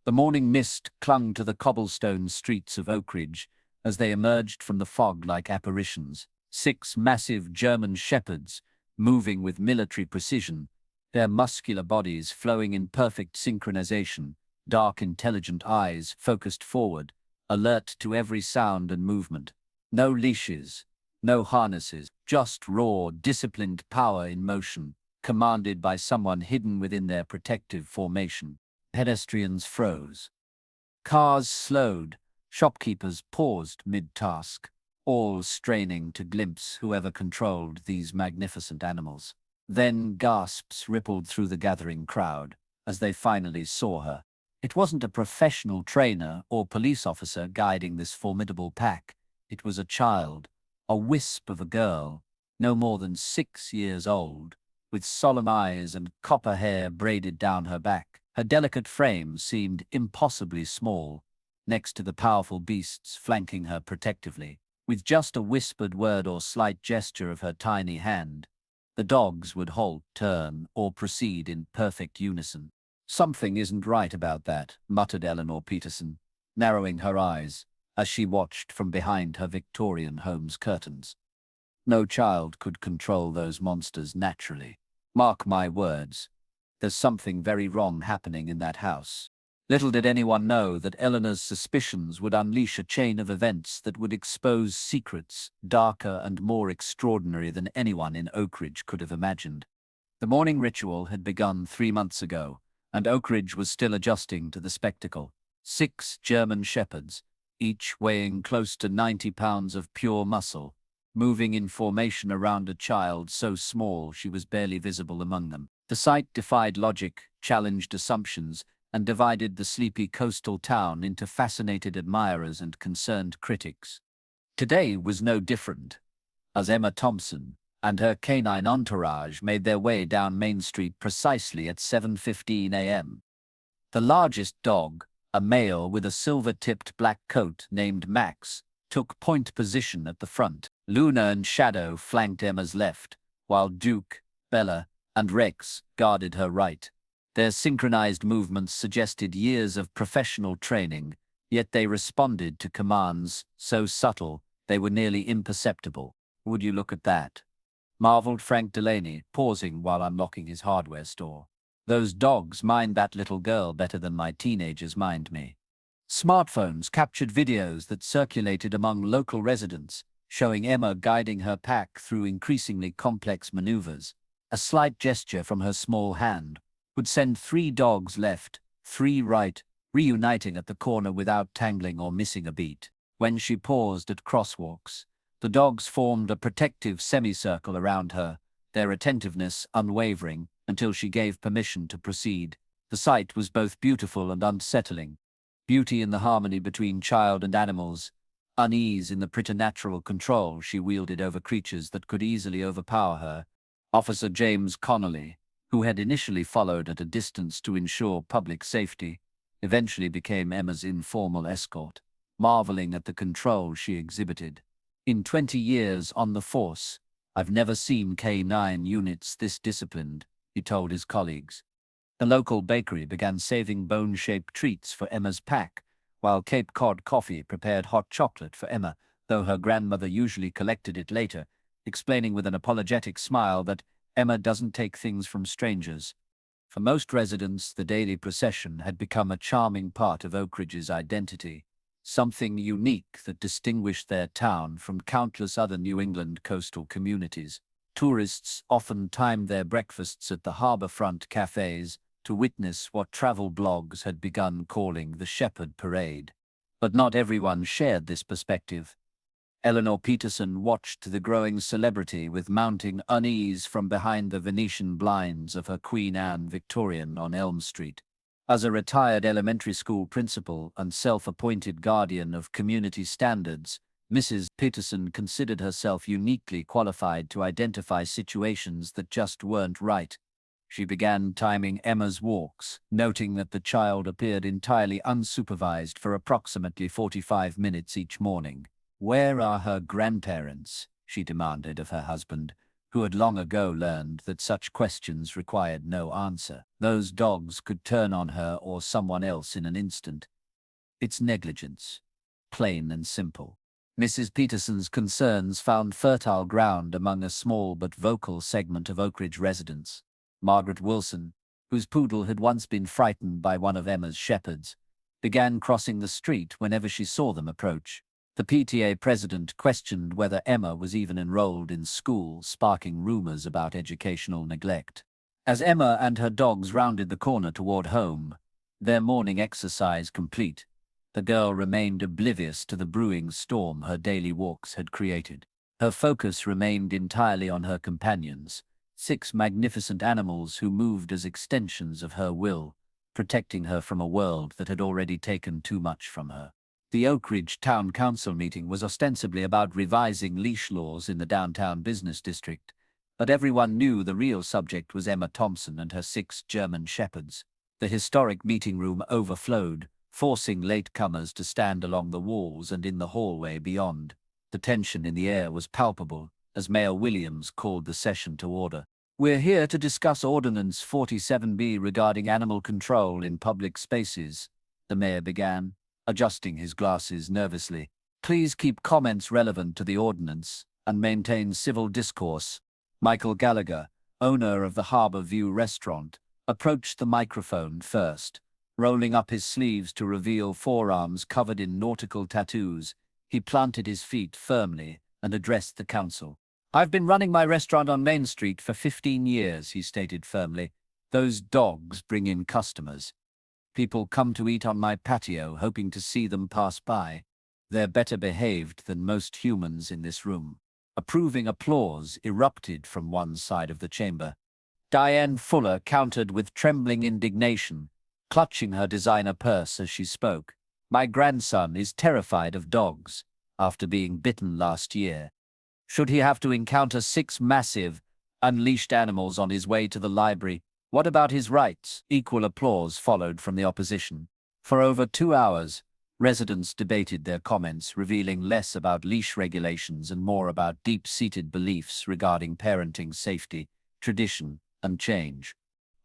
The morning mist clung to the cobblestone streets of Oak Ridge as they emerged from the fog like apparitions. 6 massive German shepherds, moving with military precision, their muscular bodies flowing in perfect synchronization, dark intelligent eyes focused forward, alert to every sound and movement. No leashes, no harnesses, just raw, disciplined power in motion, commanded by someone hidden within their protective formation. Pedestrians froze. Cars slowed. Shopkeepers paused mid-task, all straining to glimpse whoever controlled these magnificent animals. Then gasps rippled through the gathering crowd as they finally saw her. It wasn't a professional trainer or police officer guiding this formidable pack. It was a child, a wisp of a girl, no more than 6 years old, with solemn eyes and copper hair braided down her back. Her delicate frame seemed impossibly small, next to the powerful beasts flanking her protectively. With just a whispered word or slight gesture of her tiny hand, the dogs would halt, turn, or proceed in perfect unison. "Something isn't right about that," muttered Eleanor Peterson, narrowing her eyes as she watched from behind her Victorian home's curtains. No child could control those monsters naturally. Mark my words, there's something very wrong happening in that house. Little did anyone know that Eleanor's suspicions would unleash a chain of events that would expose secrets darker and more extraordinary than anyone in Oak Ridge could have imagined. The morning ritual had begun 3 months ago, and Oak Ridge was still adjusting to the spectacle. 6 German shepherds, each weighing close to 90 pounds of pure muscle, moving in formation around a child so small she was barely visible among them. The sight defied logic, challenged assumptions, and divided the sleepy coastal town into fascinated admirers and concerned critics. Today was no different, as Emma Thompson and her canine entourage made their way down Main Street precisely at 7:15 a.m. The largest dog, a male with a silver-tipped black coat named Max, took point position at the front. Luna and Shadow flanked Emma's left, while Duke, Bella, and Rex guarded her right. Their synchronized movements suggested years of professional training, yet they responded to commands so subtle they were nearly imperceptible. "Would you look at that?" marveled Frank Delaney, pausing while unlocking his hardware store. "Those dogs mind that little girl better than my teenagers mind me." Smartphones captured videos that circulated among local residents, showing Emma guiding her pack through increasingly complex maneuvers. A slight gesture from her small hand would send 3 dogs left, 3 right, reuniting at the corner without tangling or missing a beat. When she paused at crosswalks, the dogs formed a protective semicircle around her, their attentiveness unwavering until she gave permission to proceed. The sight was both beautiful and unsettling. Beauty in the harmony between child and animals, unease in the preternatural control she wielded over creatures that could easily overpower her. Officer James Connolly, who had initially followed at a distance to ensure public safety, eventually became Emma's informal escort, marveling at the control she exhibited. "In 20 years on the force, I've never seen K9 units this disciplined," he told his colleagues. The local bakery began saving bone-shaped treats for Emma's pack, while Cape Cod Coffee prepared hot chocolate for Emma, though her grandmother usually collected it later, explaining with an apologetic smile that Emma doesn't take things from strangers. For most residents, the daily procession had become a charming part of Oak Ridge's identity, something unique that distinguished their town from countless other New England coastal communities. Tourists often timed their breakfasts at the harborfront cafes to witness what travel blogs had begun calling the Shepherd Parade. But not everyone shared this perspective. Eleanor Peterson watched the growing celebrity with mounting unease from behind the Venetian blinds of her Queen Anne Victorian on Elm Street. As a retired elementary school principal and self-appointed guardian of community standards, Mrs. Peterson considered herself uniquely qualified to identify situations that just weren't right. She began timing Emma's walks, noting that the child appeared entirely unsupervised for approximately 45 minutes each morning. "Where are her grandparents?" she demanded of her husband, who had long ago learned that such questions required no answer. Those dogs could turn on her or someone else in an instant. It's negligence, plain and simple. Mrs. Peterson's concerns found fertile ground among a small but vocal segment of Oakridge residents. Margaret Wilson, whose poodle had once been frightened by one of Emma's shepherds, began crossing the street whenever she saw them approach. The PTA president questioned whether Emma was even enrolled in school, sparking rumors about educational neglect. As Emma and her dogs rounded the corner toward home, their morning exercise complete, the girl remained oblivious to the brewing storm her daily walks had created. Her focus remained entirely on her companions, 6 magnificent animals who moved as extensions of her will, protecting her from a world that had already taken too much from her. The Oakridge Town Council meeting was ostensibly about revising leash laws in the downtown business district, but everyone knew the real subject was Emma Thompson and her 6 German shepherds. The historic meeting room overflowed, forcing latecomers to stand along the walls and in the hallway beyond. The tension in the air was palpable as Mayor Williams called the session to order. "We're here to discuss Ordinance 47B regarding animal control in public spaces," the mayor began, adjusting his glasses nervously. "Please keep comments relevant to the ordinance and maintain civil discourse." Michael Gallagher, owner of the Harbor View restaurant, approached the microphone first. Rolling up his sleeves to reveal forearms covered in nautical tattoos, he planted his feet firmly and addressed the council. "I've been running my restaurant on Main Street for 15 years, he stated firmly. "Those dogs bring in customers. People come to eat on my patio, hoping to see them pass by. They're better behaved than most humans in this room." Approving applause erupted from one side of the chamber. Diane Fuller countered with trembling indignation, clutching her designer purse as she spoke. "My grandson is terrified of dogs after being bitten last year. Should he have to encounter 6 massive, unleashed animals on his way to the library? What about his rights?" Equal applause followed from the opposition. For over 2 hours, residents debated their comments, revealing less about leash regulations and more about deep-seated beliefs regarding parenting safety, tradition, and change.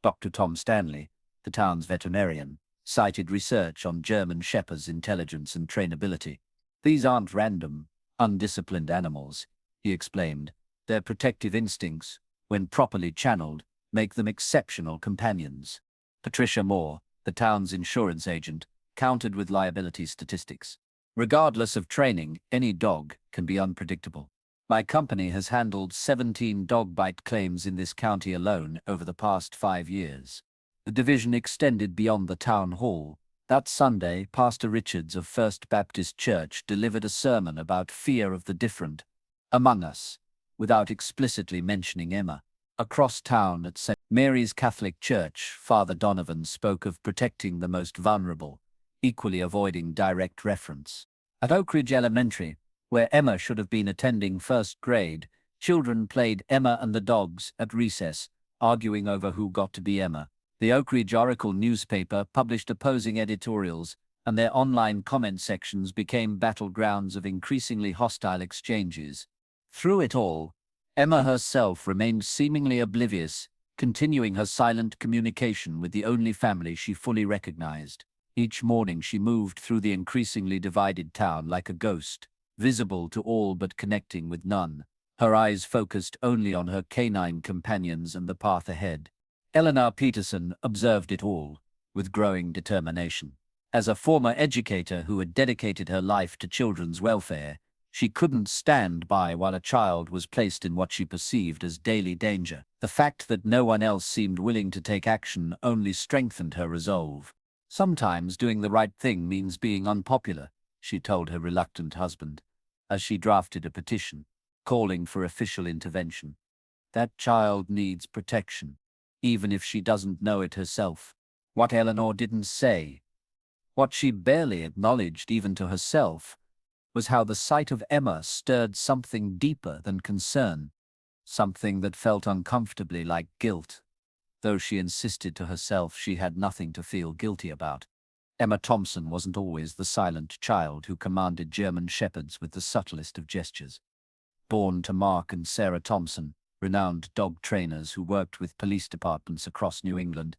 Dr. Tom Stanley, the town's veterinarian, cited research on German shepherds' intelligence and trainability. "These aren't random, undisciplined animals," he explained. "Their protective instincts, when properly channeled, make them exceptional companions." Patricia Moore, the town's insurance agent, countered with liability statistics. "Regardless of training, any dog can be unpredictable. My company has handled 17 dog bite claims in this county alone over the past 5 years. The division extended beyond the town hall. That Sunday, Pastor Richards of First Baptist Church delivered a sermon about fear of the different among us, without explicitly mentioning Emma. Across town at St. Mary's Catholic Church, Father Donovan spoke of protecting the most vulnerable, equally avoiding direct reference. At Oakridge Elementary, where Emma should have been attending 1st grade, children played Emma and the Dogs at recess, arguing over who got to be Emma. The Oakridge Oracle newspaper published opposing editorials, and their online comment sections became battlegrounds of increasingly hostile exchanges. Through it all, Emma herself remained seemingly oblivious, continuing her silent communication with the only family she fully recognized. Each morning she moved through the increasingly divided town like a ghost, visible to all but connecting with none, her eyes focused only on her canine companions and the path ahead. Eleanor Peterson observed it all, with growing determination. As a former educator who had dedicated her life to children's welfare, she couldn't stand by while a child was placed in what she perceived as daily danger. The fact that no one else seemed willing to take action only strengthened her resolve. "Sometimes doing the right thing means being unpopular," she told her reluctant husband, as she drafted a petition, calling for official intervention. "That child needs protection, even if she doesn't know it herself." What Eleanor didn't say, what she barely acknowledged even to herself, was how the sight of Emma stirred something deeper than concern, something that felt uncomfortably like guilt, though she insisted to herself she had nothing to feel guilty about. Emma Thompson wasn't always the silent child who commanded German shepherds with the subtlest of gestures. Born to Mark and Sarah Thompson, renowned dog trainers who worked with police departments across New England.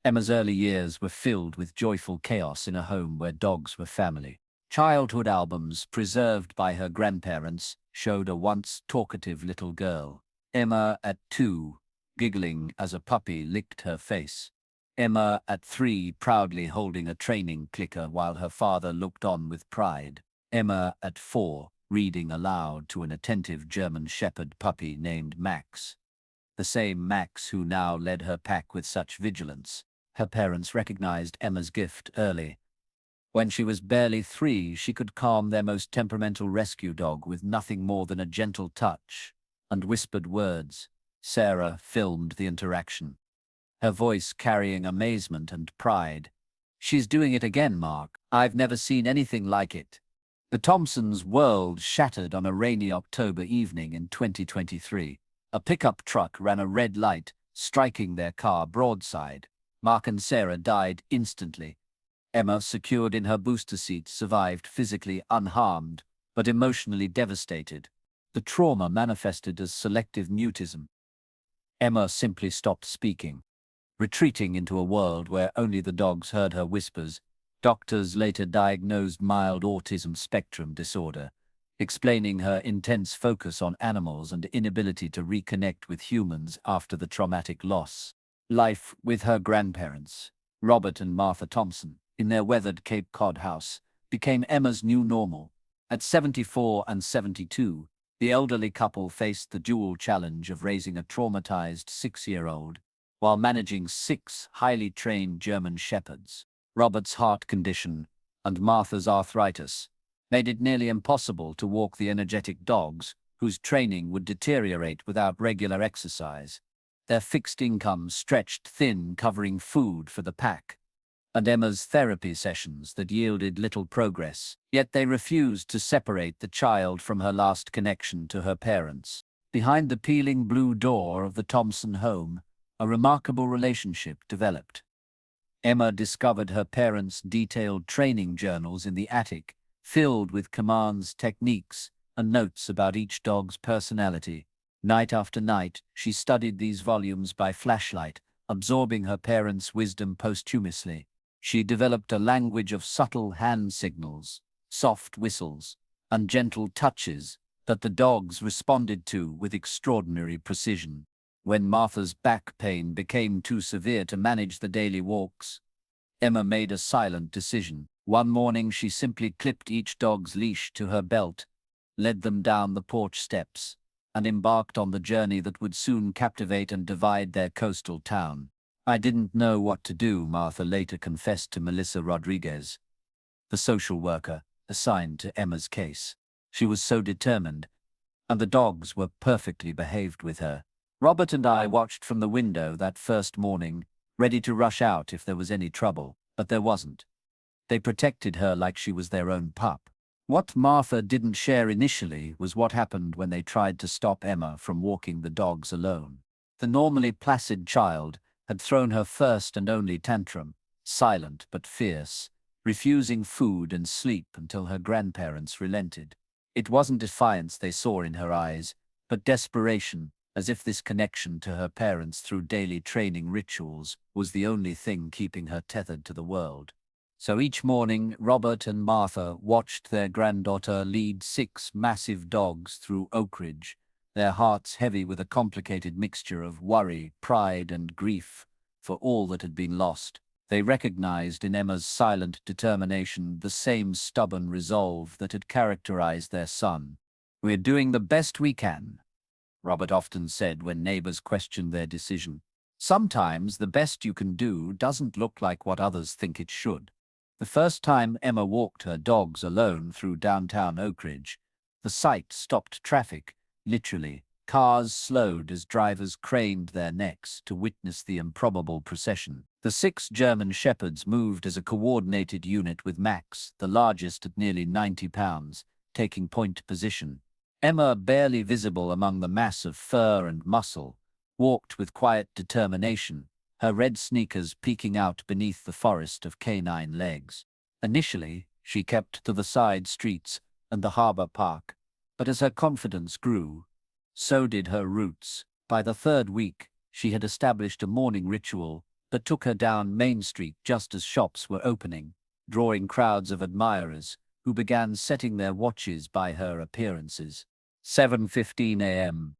Emma's early years were filled with joyful chaos in a home where dogs were family. Childhood albums preserved by her grandparents showed a once talkative little girl, Emma at 2, giggling as a puppy licked her face. Emma at 3 proudly holding a training clicker while her father looked on with pride. Emma at 4 reading aloud to an attentive German Shepherd puppy named Max. The same Max who now led her pack with such vigilance. Her parents recognized Emma's gift early. When she was barely 3, she could calm their most temperamental rescue dog with nothing more than a gentle touch and whispered words. Sarah filmed the interaction, her voice carrying amazement and pride. "She's doing it again, Mark. I've never seen anything like it." The Thompsons' world shattered on a rainy October evening in 2023. A pickup truck ran a red light, striking their car broadside. Mark and Sarah died instantly. Emma, secured in her booster seat, survived physically unharmed, but emotionally devastated. The trauma manifested as selective mutism. Emma simply stopped speaking, retreating into a world where only the dogs heard her whispers. Doctors later diagnosed mild autism spectrum disorder, explaining her intense focus on animals and inability to reconnect with humans after the traumatic loss. Life with her grandparents, Robert and Martha Thompson, in their weathered Cape Cod house, became Emma's new normal. At 74 and 72, the elderly couple faced the dual challenge of raising a traumatized 6-year-old while managing 6 highly trained German shepherds. Robert's heart condition and Martha's arthritis made it nearly impossible to walk the energetic dogs, whose training would deteriorate without regular exercise. Their fixed income stretched thin, covering food for the pack, and Emma's therapy sessions that yielded little progress. Yet they refused to separate the child from her last connection to her parents. Behind the peeling blue door of the Thompson home, a remarkable relationship developed. Emma discovered her parents' detailed training journals in the attic, filled with commands, techniques, and notes about each dog's personality. Night after night, she studied these volumes by flashlight, absorbing her parents' wisdom posthumously. She developed a language of subtle hand signals, soft whistles, and gentle touches that the dogs responded to with extraordinary precision. When Martha's back pain became too severe to manage the daily walks, Emma made a silent decision. One morning, she simply clipped each dog's leash to her belt, led them down the porch steps, and embarked on the journey that would soon captivate and divide their coastal town. "I didn't know what to do," Martha later confessed to Melissa Rodriguez, the social worker assigned to Emma's case. She was so determined, and the dogs were perfectly behaved with her. Robert and I watched from the window that first morning, ready to rush out if there was any trouble, but there wasn't. They protected her like she was their own pup. What Martha didn't share initially was what happened when they tried to stop Emma from walking the dogs alone. The normally placid child had thrown her first and only tantrum, silent but fierce, refusing food and sleep until her grandparents relented. It wasn't defiance they saw in her eyes, but desperation, as if this connection to her parents through daily training rituals was the only thing keeping her tethered to the world. So each morning, Robert and Martha watched their granddaughter lead 6 massive dogs through Oak Ridge, their hearts heavy with a complicated mixture of worry, pride, and grief for all that had been lost. They recognized in Emma's silent determination the same stubborn resolve that had characterized their son. "We're doing the best we can," Robert often said when neighbors questioned their decision. "Sometimes the best you can do doesn't look like what others think it should." The first time Emma walked her dogs alone through downtown Oak Ridge, the sight stopped traffic, literally. Cars slowed as drivers craned their necks to witness the improbable procession. The 6 German shepherds moved as a coordinated unit with Max, the largest at nearly 90 pounds, taking point position. Emma, barely visible among the mass of fur and muscle, walked with quiet determination, her red sneakers peeking out beneath the forest of canine legs. Initially, she kept to the side streets and the harbor park, but as her confidence grew, so did her roots. By the third week, she had established a morning ritual that took her down Main Street just as shops were opening, drawing crowds of admirers who began setting their watches by her appearances. 7:15 a.m.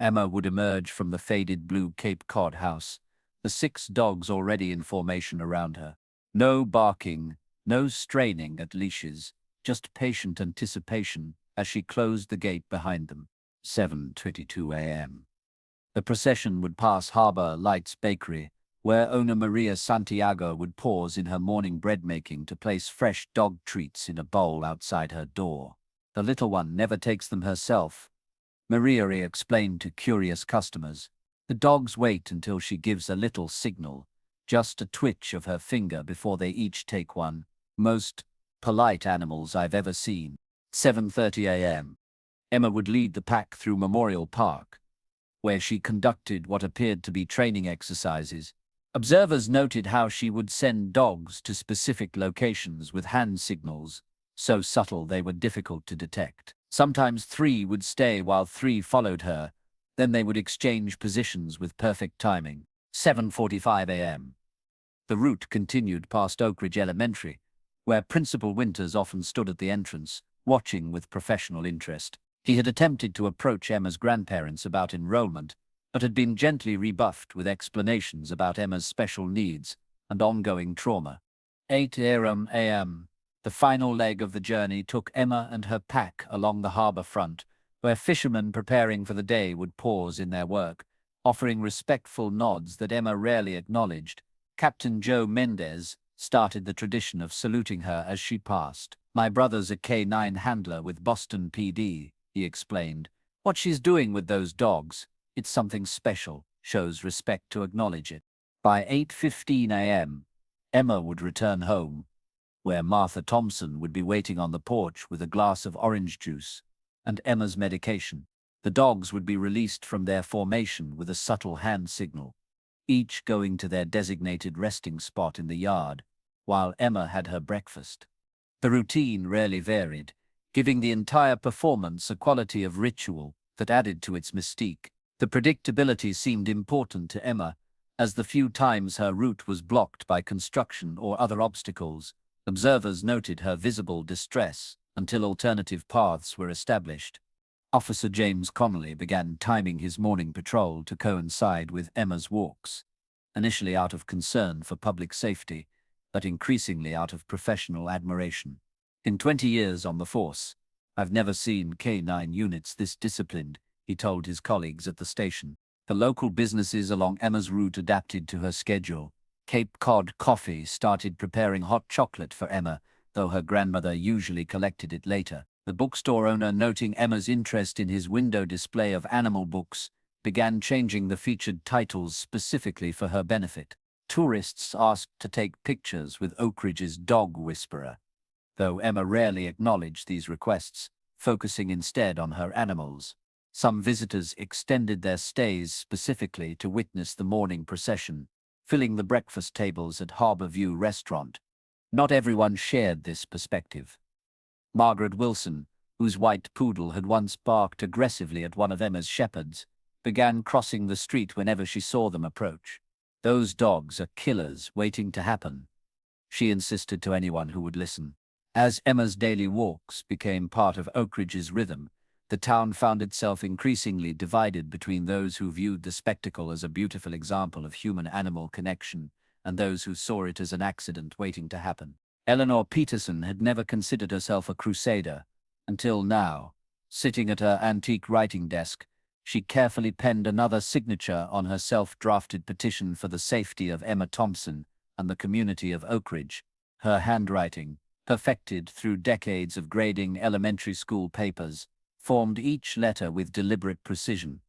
Emma would emerge from the faded blue Cape Cod house, the 6 dogs already in formation around her. No barking, no straining at leashes, just patient anticipation as she closed the gate behind them. 7:22 a.m. The procession would pass Harbor Lights Bakery, where owner Maria Santiago would pause in her morning bread making to place fresh dog treats in a bowl outside her door. The little one never takes them herself, Maria explained to curious customers. The dogs wait until she gives a little signal, just a twitch of her finger before they each take one. Most polite animals I've ever seen. 7:30 a.m. Emma would lead the pack through Memorial Park, where she conducted what appeared to be training exercises. Observers noted how she would send dogs to specific locations with hand signals, so subtle they were difficult to detect. Sometimes 3 would stay while 3 followed her, then they would exchange positions with perfect timing. 7:45 a.m. The route continued past Oak Ridge Elementary, where Principal Winters often stood at the entrance, watching with professional interest. He had attempted to approach Emma's grandparents about enrollment, but had been gently rebuffed with explanations about Emma's special needs and ongoing trauma. 8 a.m. The final leg of the journey took Emma and her pack along the harbor front, where fishermen preparing for the day would pause in their work, offering respectful nods that Emma rarely acknowledged. Captain Joe Mendez started the tradition of saluting her as she passed. "My brother's a K9 handler with Boston PD," he explained. "What she's doing with those dogs, it's something special, shows respect to acknowledge it." By 8:15 a.m., Emma would return home, where Martha Thompson would be waiting on the porch with a glass of orange juice and Emma's medication. The dogs would be released from their formation with a subtle hand signal, each going to their designated resting spot in the yard, while Emma had her breakfast. The routine rarely varied, giving the entire performance a quality of ritual that added to its mystique. The predictability seemed important to Emma, as the few times her route was blocked by construction or other obstacles, observers noted her visible distress until alternative paths were established. Officer James Connolly began timing his morning patrol to coincide with Emma's walks, initially out of concern for public safety, but increasingly out of professional admiration. "In 20 years on the force, I've never seen K9 units this disciplined," he told his colleagues at the station. The local businesses along Emma's route adapted to her schedule. Cape Cod Coffee started preparing hot chocolate for Emma, though her grandmother usually collected it later. The bookstore owner, noting Emma's interest in his window display of animal books, began changing the featured titles specifically for her benefit. Tourists asked to take pictures with Oak Ridge's dog whisperer, though Emma rarely acknowledged these requests, focusing instead on her animals. Some visitors extended their stays specifically to witness the morning procession, filling the breakfast tables at Harbor View Restaurant. Not everyone shared this perspective. Margaret Wilson, whose white poodle had once barked aggressively at one of Emma's shepherds, began crossing the street whenever she saw them approach. "Those dogs are killers waiting to happen," she insisted to anyone who would listen. As Emma's daily walks became part of Oak Ridge's rhythm, the town found itself increasingly divided between those who viewed the spectacle as a beautiful example of human-animal connection and those who saw it as an accident waiting to happen. Eleanor Peterson had never considered herself a crusader, until now, sitting at her antique writing desk, she carefully penned another signature on her self-drafted petition for the safety of Emma Thompson and the community of Oak Ridge. Her handwriting, perfected through decades of grading elementary school papers, formed each letter with deliberate precision.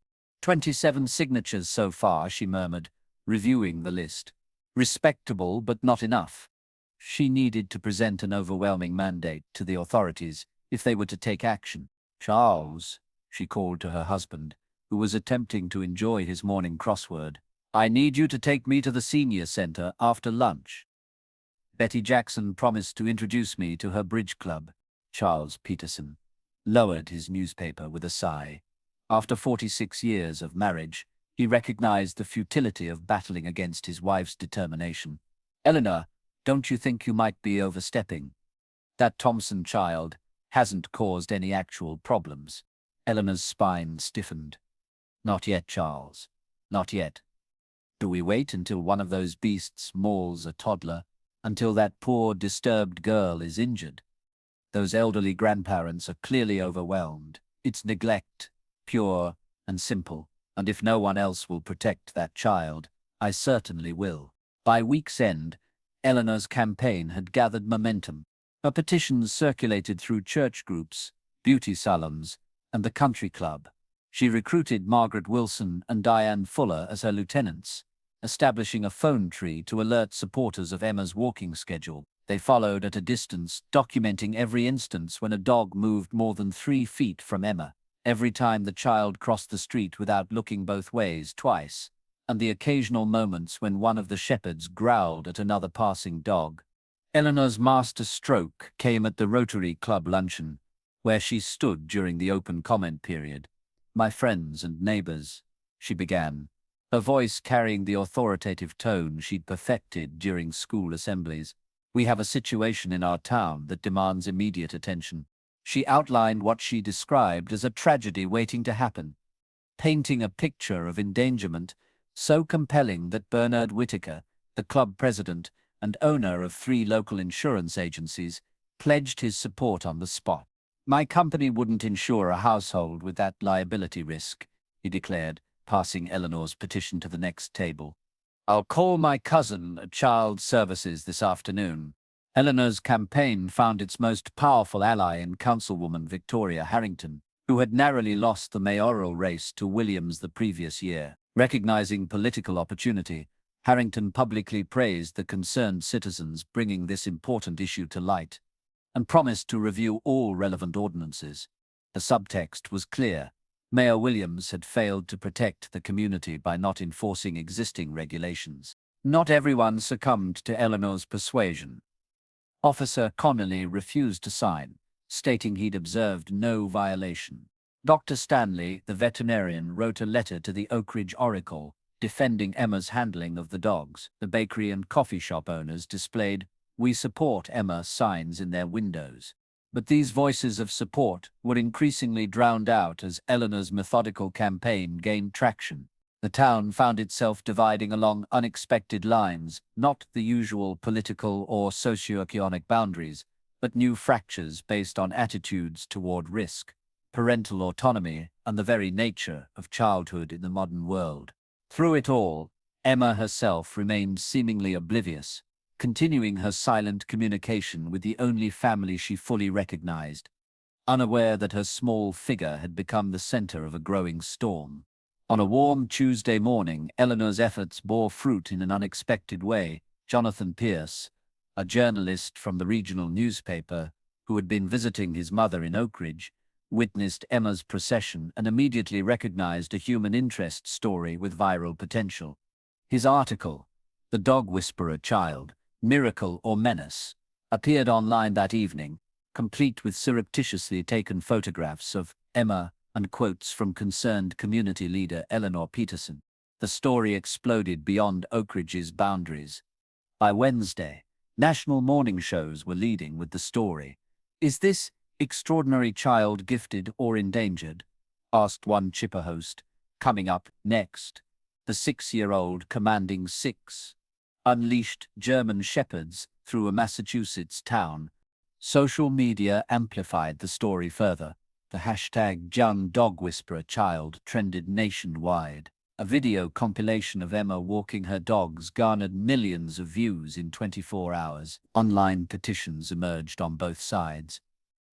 27 signatures so far, she murmured, reviewing the list. Respectable, but not enough. She needed to present an overwhelming mandate to the authorities if they were to take action. "Charles," she called to her husband, who was attempting to enjoy his morning crossword, "I need you to take me to the senior center after lunch." Betty Jackson promised to introduce me to her bridge club. Charles Peterson lowered his newspaper with a sigh. After 46 years of marriage, he recognized the futility of battling against his wife's determination. "Eleanor, don't you think you might be overstepping? That Thompson child hasn't caused any actual problems." Eleanor's spine stiffened. "Not yet, Charles. Not yet. Do we wait until one of those beasts mauls a toddler? Until that poor, disturbed girl is injured? Those elderly grandparents are clearly overwhelmed. It's neglect, pure and simple. And if no one else will protect that child, I certainly will." By week's end, Eleanor's campaign had gathered momentum. Her petitions circulated through church groups, beauty salons, and the country club. She recruited Margaret Wilson and Diane Fuller as her lieutenants, establishing a phone tree to alert supporters of Emma's walking schedule. They followed at a distance, documenting every instance when a dog moved more than 3 feet from Emma, every time the child crossed the street without looking both ways twice, and the occasional moments when one of the shepherds growled at another passing dog. Eleanor's master stroke came at the Rotary Club luncheon, where she stood during the open comment period. "My friends and neighbors," she began, her voice carrying the authoritative tone she'd perfected during school assemblies. "We have a situation in our town that demands immediate attention." She outlined what she described as a tragedy waiting to happen, painting a picture of endangerment so compelling that Bernard Whitaker, the club president and owner of 3 local insurance agencies, pledged his support on the spot. "My company wouldn't insure a household with that liability risk," he declared, passing Eleanor's petition to the next table. "I'll call my cousin at Child Services this afternoon." Eleanor's campaign found its most powerful ally in Councilwoman Victoria Harrington, who had narrowly lost the mayoral race to Williams the previous year. Recognizing political opportunity, Harrington publicly praised the concerned citizens bringing this important issue to light, and promised to review all relevant ordinances. The subtext was clear. Mayor Williams had failed to protect the community by not enforcing existing regulations. Not everyone succumbed to Eleanor's persuasion. Officer Connolly refused to sign, stating he'd observed no violation. Dr. Stanley, the veterinarian, wrote a letter to the Oak Ridge Oracle, defending Emma's handling of the dogs. The bakery and coffee shop owners displayed "We support Emma" signs in their windows. But these voices of support were increasingly drowned out as Eleanor's methodical campaign gained traction. The town found itself dividing along unexpected lines, not the usual political or socioeconomic boundaries, but new fractures based on attitudes toward risk, parental autonomy, and the very nature of childhood in the modern world. Through it all, Emma herself remained seemingly oblivious, continuing her silent communication with the only family she fully recognized, unaware that her small figure had become the center of a growing storm. On a warm Tuesday morning, Eleanor's efforts bore fruit in an unexpected way. Jonathan Pierce, a journalist from the regional newspaper who had been visiting his mother in Oak Ridge, witnessed Emma's procession and immediately recognized a human interest story with viral potential. His article, "The Dog Whisperer Child, Miracle or Menace," appeared online that evening, complete with surreptitiously taken photographs of Emma and quotes from concerned community leader Eleanor Peterson. The story exploded beyond Oak Ridge's boundaries. By Wednesday, national morning shows were leading with the story. "Is this extraordinary child gifted or endangered?" asked one Chipper host. "Coming up next, the 6-year-old commanding 6 unleashed German shepherds through a Massachusetts town." Social media amplified the story further. The hashtag Young Dog Whisperer Child trended nationwide. A video compilation of Emma walking her dogs garnered millions of views in 24 hours. Online petitions emerged on both sides,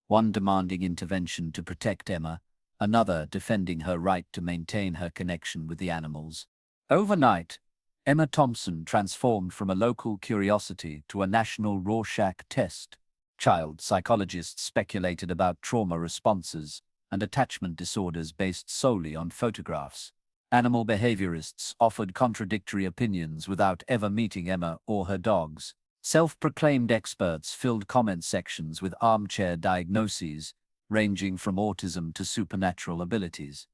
one demanding intervention to protect Emma, another defending her right to maintain her connection with the animals. Overnight, Emma Thompson transformed from a local curiosity to a national Rorschach test. Child psychologists speculated about trauma responses and attachment disorders based solely on photographs. Animal behaviorists offered contradictory opinions without ever meeting Emma or her dogs. Self-proclaimed experts filled comment sections with armchair diagnoses, ranging from autism to supernatural abilities.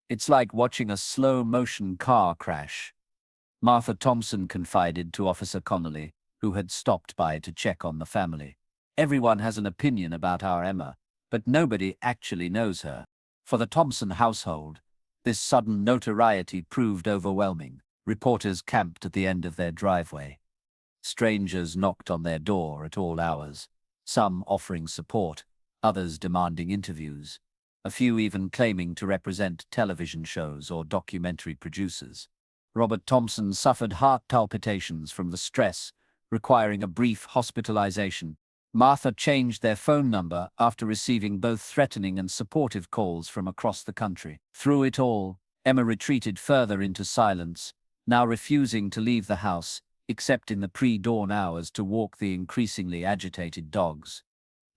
It's like watching a slow-motion car crash. Martha Thompson confided to Officer Connolly, who had stopped by to check on the family. Everyone has an opinion about our Emma, but nobody actually knows her. For the Thompson household, this sudden notoriety proved overwhelming. Reporters camped at the end of their driveway. Strangers knocked on their door at all hours, some offering support, others demanding interviews, a few even claiming to represent television shows or documentary producers. Robert Thompson suffered heart palpitations from the stress, requiring a brief hospitalization. Martha changed their phone number after receiving both threatening and supportive calls from across the country. Through it all, Emma retreated further into silence, now refusing to leave the house, except in the pre-dawn hours to walk the increasingly agitated dogs.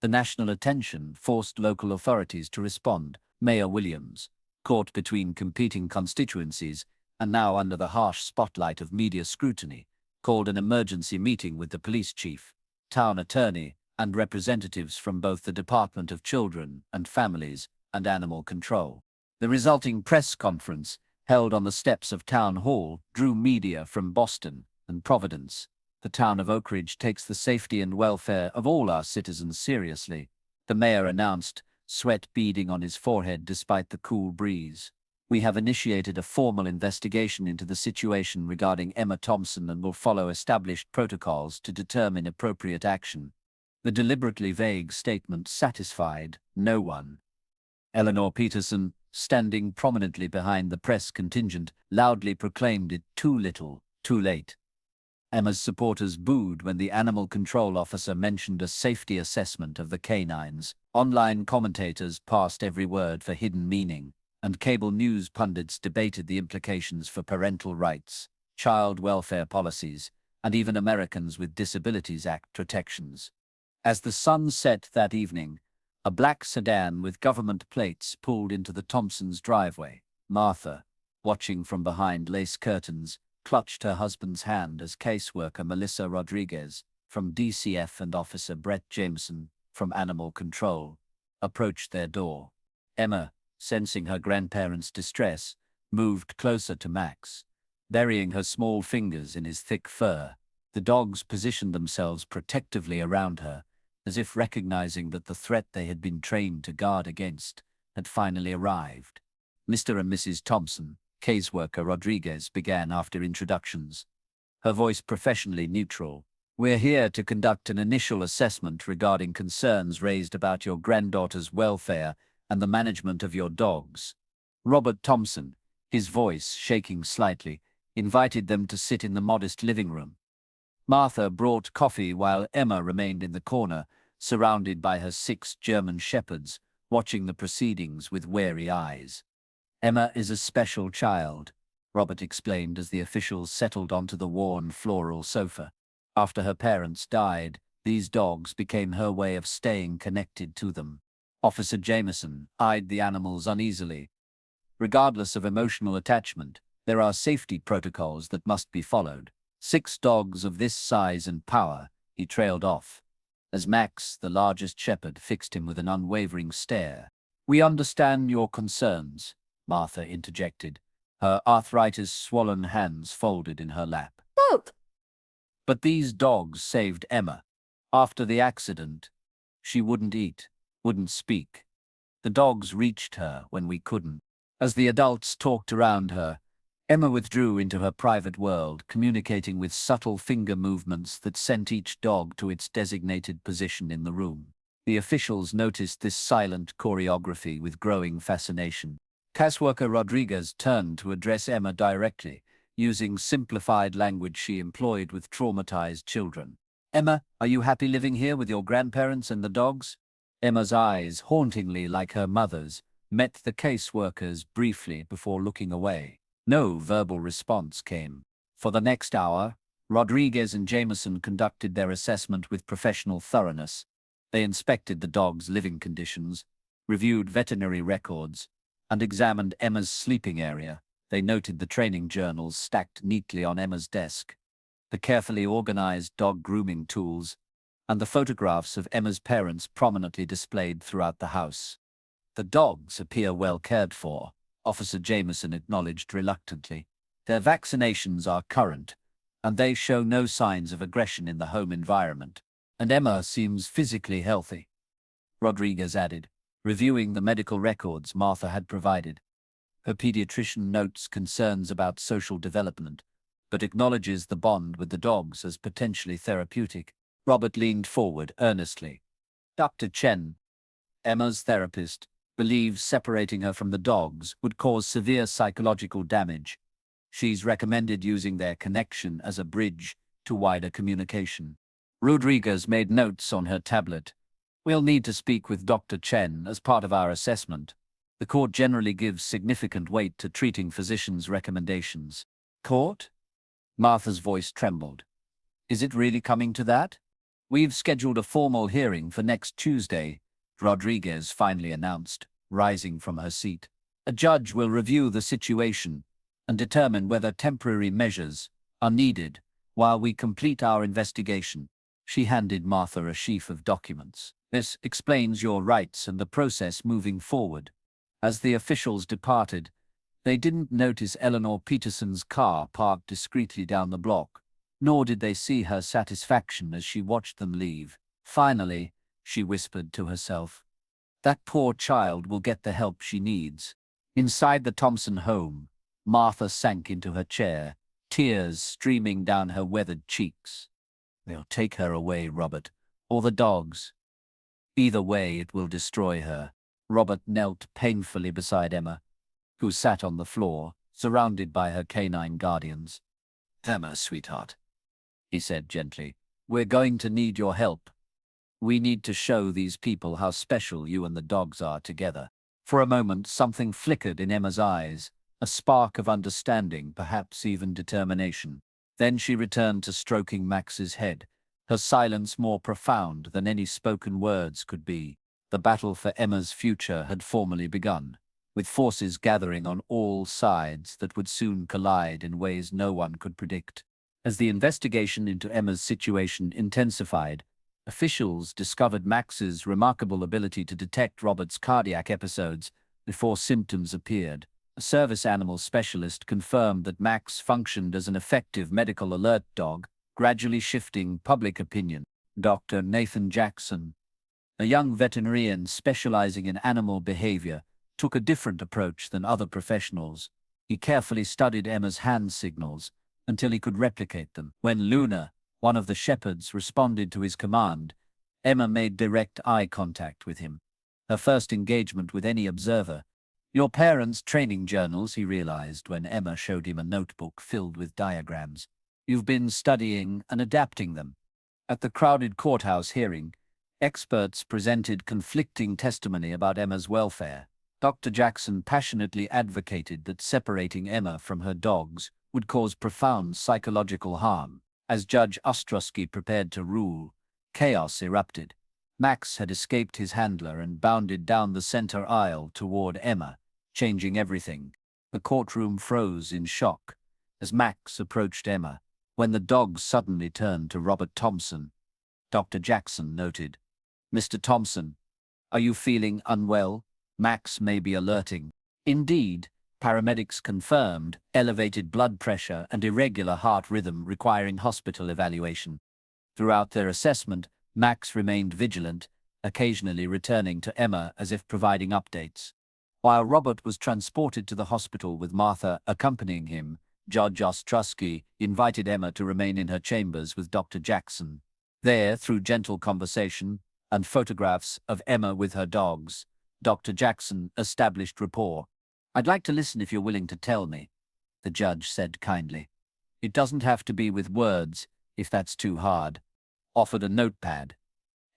The national attention forced local authorities to respond. Mayor Williams, caught between competing constituencies and now under the harsh spotlight of media scrutiny, called an emergency meeting with the police chief, town attorney, and representatives from both the Department of Children and Families and Animal Control. The resulting press conference, held on the steps of Town Hall, drew media from Boston and Providence. The town of Oak Ridge takes the safety and welfare of all our citizens seriously, the mayor announced, sweat beading on his forehead despite the cool breeze. We have initiated a formal investigation into the situation regarding Emma Thompson and will follow established protocols to determine appropriate action. The deliberately vague statement satisfied no one. Eleanor Peterson, standing prominently behind the press contingent, loudly proclaimed it too little, too late. Emma's supporters booed when the animal control officer mentioned a safety assessment of the canines. Online commentators passed every word for hidden meaning, and cable news pundits debated the implications for parental rights, child welfare policies, and even Americans with Disabilities Act protections. As the sun set that evening, a black sedan with government plates pulled into the Thompsons' driveway. Martha, watching from behind lace curtains, clutched her husband's hand as caseworker Melissa Rodriguez from DCF and Officer Brett Jameson from Animal Control approached their door. Emma, sensing her grandparents' distress, moved closer to Max, burying her small fingers in his thick fur. The dogs positioned themselves protectively around her, as if recognizing that the threat they had been trained to guard against had finally arrived. Mr. and Mrs. Thompson, caseworker Rodriguez, began after introductions, her voice professionally neutral. We're here to conduct an initial assessment regarding concerns raised about your granddaughter's welfare and the management of your dogs. Robert Thompson, his voice shaking slightly, invited them to sit in the modest living room. Martha brought coffee while Emma remained in the corner, surrounded by her 6 German shepherds, watching the proceedings with wary eyes. Emma is a special child, Robert explained as the officials settled onto the worn floral sofa. After her parents died, these dogs became her way of staying connected to them. Officer Jameson eyed the animals uneasily. Regardless of emotional attachment, there are safety protocols that must be followed. 6 dogs of this size and power, he trailed off, as Max, the largest shepherd, fixed him with an unwavering stare. We understand your concerns, Martha interjected, her arthritis-swollen hands folded in her lap. Stop! But these dogs saved Emma. After the accident, she wouldn't eat, wouldn't speak. The dogs reached her when we couldn't. As the adults talked around her, Emma withdrew into her private world, communicating with subtle finger movements that sent each dog to its designated position in the room. The officials noticed this silent choreography with growing fascination. Caseworker Rodriguez turned to address Emma directly, using simplified language she employed with traumatized children. Emma, are you happy living here with your grandparents and the dogs? Emma's eyes, hauntingly like her mother's, met the caseworker's briefly before looking away. No verbal response came. For the next hour, Rodriguez and Jameson conducted their assessment with professional thoroughness. They inspected the dog's living conditions, reviewed veterinary records, and examined Emma's sleeping area. They noted the training journals stacked neatly on Emma's desk, the carefully organized dog grooming tools, and the photographs of Emma's parents prominently displayed throughout the house. The dogs appear well cared for, Officer Jameson acknowledged reluctantly. Their vaccinations are current, and they show no signs of aggression in the home environment. And Emma seems physically healthy, Rodriguez added, reviewing the medical records Martha had provided. Her pediatrician notes concerns about social development, but acknowledges the bond with the dogs as potentially therapeutic. Robert leaned forward earnestly. Dr. Chen, Emma's therapist, believes separating her from the dogs would cause severe psychological damage. She's recommended using their connection as a bridge to wider communication. Rodriguez made notes on her tablet. We'll need to speak with Dr. Chen as part of our assessment. The court generally gives significant weight to treating physicians' recommendations. Court? Martha's voice trembled. Is it really coming to that? We've scheduled a formal hearing for next Tuesday, Rodriguez finally announced, rising from her seat. A judge will review the situation and determine whether temporary measures are needed while we complete our investigation. She handed Martha a sheaf of documents. This explains your rights and the process moving forward. As the officials departed, they didn't notice Eleanor Peterson's car parked discreetly down the block, nor did they see her satisfaction as she watched them leave. Finally, she whispered to herself, that poor child will get the help she needs. Inside the Thompson home, Martha sank into her chair, tears streaming down her weathered cheeks. They'll take her away, Robert, or the dogs. Either way, it will destroy her. Robert knelt painfully beside Emma, who sat on the floor, surrounded by her canine guardians. Emma, sweetheart, he said gently, we're going to need your help. We need to show these people how special you and the dogs are together. For a moment, something flickered in Emma's eyes, a spark of understanding, perhaps even determination. Then she returned to stroking Max's head, her silence more profound than any spoken words could be. The battle for Emma's future had formally begun, with forces gathering on all sides that would soon collide in ways no one could predict. As the investigation into Emma's situation intensified, officials discovered Max's remarkable ability to detect Robert's cardiac episodes before symptoms appeared. A service animal specialist confirmed that Max functioned as an effective medical alert dog, gradually shifting public opinion. Dr. Nathan Jackson, a young veterinarian specializing in animal behavior, took a different approach than other professionals. He carefully studied Emma's hand signals until he could replicate them. When Luna, one of the shepherds, responded to his command, Emma made direct eye contact with him. Her first engagement with any observer. Your parents' training journals, he realized when Emma showed him a notebook filled with diagrams. You've been studying and adapting them. At the crowded courthouse hearing, experts presented conflicting testimony about Emma's welfare. Dr. Jackson passionately advocated that separating Emma from her dogs would cause profound psychological harm. As Judge Ostrowski prepared to rule, chaos erupted. Max had escaped his handler and bounded down the center aisle toward Emma, changing everything. The courtroom froze in shock as Max approached Emma. When the dogs suddenly turned to Robert Thompson, Dr. Jackson noted, Mr. Thompson, are you feeling unwell? Max may be alerting. Indeed, paramedics confirmed elevated blood pressure and irregular heart rhythm requiring hospital evaluation. Throughout their assessment, Max remained vigilant, occasionally returning to Emma as if providing updates. While Robert was transported to the hospital with Martha accompanying him, Judge Ostrowski invited Emma to remain in her chambers with Dr. Jackson. There, through gentle conversation and photographs of Emma with her dogs, Dr. Jackson established rapport. I'd like to listen if you're willing to tell me, the judge said kindly. It doesn't have to be with words, if that's too hard. Offered a notepad.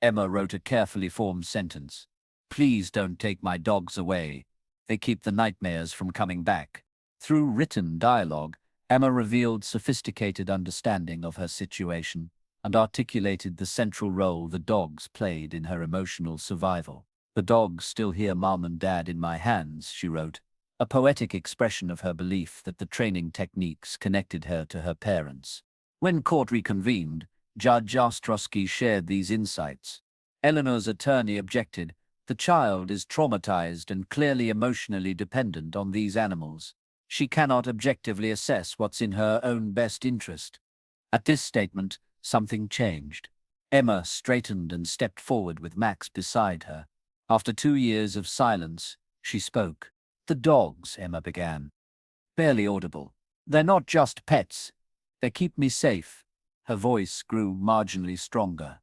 Emma wrote a carefully formed sentence. Please don't take my dogs away. They keep the nightmares from coming back. Through written dialogue, Emma revealed sophisticated understanding of her situation and articulated the central role the dogs played in her emotional survival. The dogs still hear Mom and Dad in my hands, she wrote, a poetic expression of her belief that the training techniques connected her to her parents. When court reconvened, Judge Ostrowski shared these insights. Eleanor's attorney objected, The child is traumatized and clearly emotionally dependent on these animals. She cannot objectively assess what's in her own best interest. At this statement, something changed. Emma straightened and stepped forward with Max beside her. After 2 years of silence, she spoke. "The dogs," Emma began. Barely audible. "They're not just pets. They keep me safe." Her voice grew marginally stronger.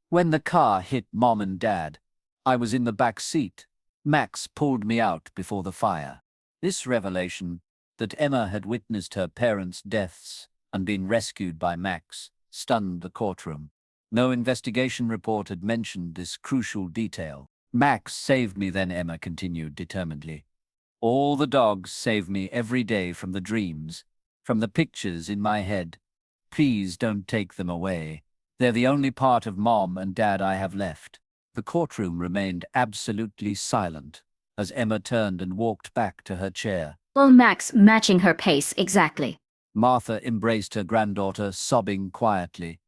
"When the car hit Mom and Dad, I was in the back seat. Max pulled me out before the fire." This revelation, that Emma had witnessed her parents' deaths and been rescued by Max, stunned the courtroom. No investigation report had mentioned this crucial detail. "Max saved me then," Emma continued determinedly. "All the dogs save me every day from the dreams, from the pictures in my head. Please don't take them away. They're the only part of Mom and Dad I have left." The courtroom remained absolutely silent as Emma turned and walked back to her chair. Well, Max matching her pace exactly. Martha embraced her granddaughter, sobbing quietly,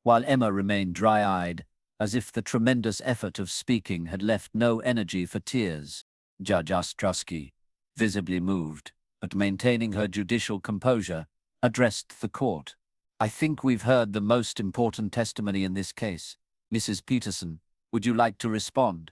while Emma remained dry-eyed, as if the tremendous effort of speaking had left no energy for tears. Judge Ostrowski, visibly moved, but maintaining her judicial composure, addressed the court. "I think we've heard the most important testimony in this case. Mrs. Peterson, would you like to respond?"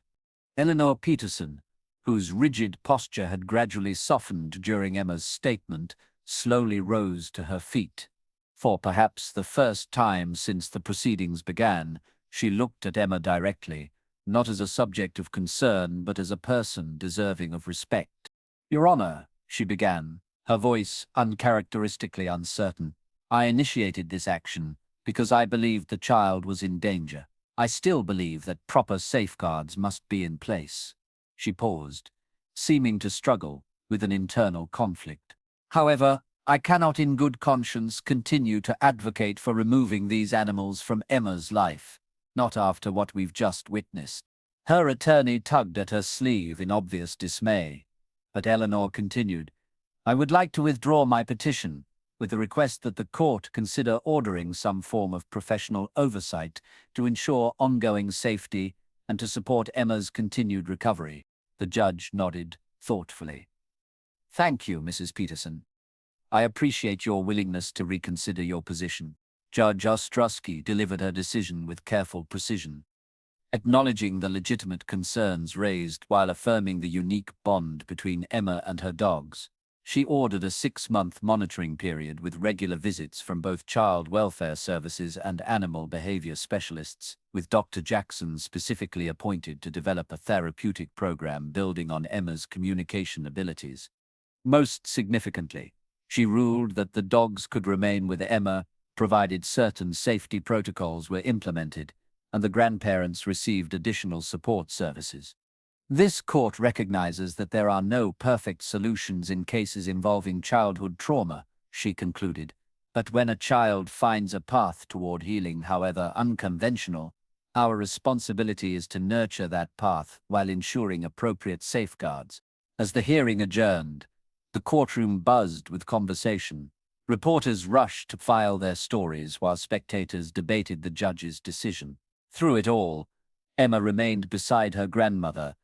Eleanor Peterson, whose rigid posture had gradually softened during Emma's statement, slowly rose to her feet. For perhaps the first time since the proceedings began, she looked at Emma directly, not as a subject of concern, but as a person deserving of respect. "Your Honor," she began, her voice uncharacteristically uncertain, "I initiated this action because I believed the child was in danger. I still believe that proper safeguards must be in place." She paused, seeming to struggle with an internal conflict. "However, I cannot in good conscience continue to advocate for removing these animals from Emma's life, not after what we've just witnessed." Her attorney tugged at her sleeve in obvious dismay, but Eleanor continued, "I would like to withdraw my petition, with the request that the court consider ordering some form of professional oversight to ensure ongoing safety and to support Emma's continued recovery." The judge nodded thoughtfully. "Thank you, Mrs. Peterson. I appreciate your willingness to reconsider your position." Judge Ostrowski delivered her decision with careful precision, acknowledging the legitimate concerns raised while affirming the unique bond between Emma and her dogs. She ordered a 6-month monitoring period with regular visits from both child welfare services and animal behavior specialists, with Dr. Jackson specifically appointed to develop a therapeutic program building on Emma's communication abilities. Most significantly, she ruled that the dogs could remain with Emma provided certain safety protocols were implemented and the grandparents received additional support services. This court recognizes that there are no perfect solutions in cases involving childhood trauma, she concluded, but when a child finds a path toward healing, however unconventional, our responsibility is to nurture that path while ensuring appropriate safeguards. As the hearing adjourned, the courtroom buzzed with conversation. Reporters rushed to file their stories while spectators debated the judge's decision. Through it all, Emma remained beside her grandmother,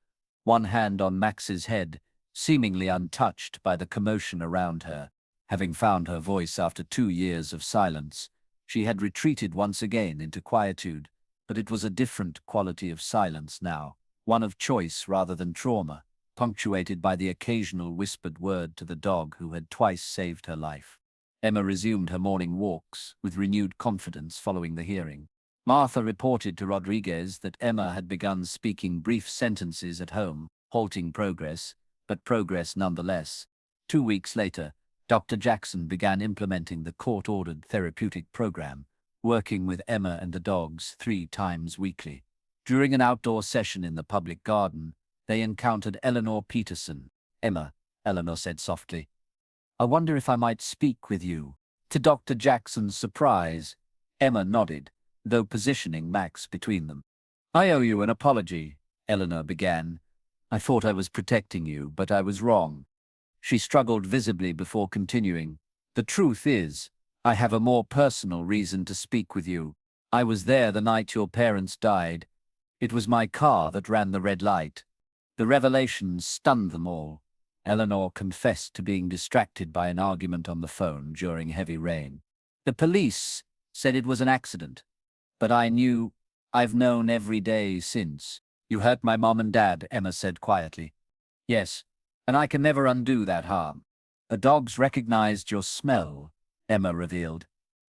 one hand on Max's head, seemingly untouched by the commotion around her. Having found her voice after 2 years of silence, she had retreated once again into quietude, but it was a different quality of silence now, one of choice rather than trauma, punctuated by the occasional whispered word to the dog who had twice saved her life. Emma resumed her morning walks with renewed confidence following the hearing. Martha reported to Rodriguez that Emma had begun speaking brief sentences at home, halting progress, but progress nonetheless. 2 weeks later, Dr. Jackson began implementing the court-ordered therapeutic program, working with Emma and the dogs 3 times weekly. During an outdoor session in the public garden, they encountered Eleanor Peterson. "Emma," Eleanor said softly, "I wonder if I might speak with you." To Dr. Jackson's surprise, Emma nodded, though positioning Max between them. "I owe you an apology," Eleanor began. "I thought I was protecting you, but I was wrong." She struggled visibly before continuing. "The truth is, I have a more personal reason to speak with you. I was there the night your parents died. It was my car that ran the red light. The revelation stunned them all. Eleanor confessed to being distracted by an argument on the phone during heavy rain. The police said it was an accident, but I've known every day since. You hurt my mom and dad, Emma said quietly. Yes, and I can never undo that harm. The dogs recognized your smell, Emma revealed.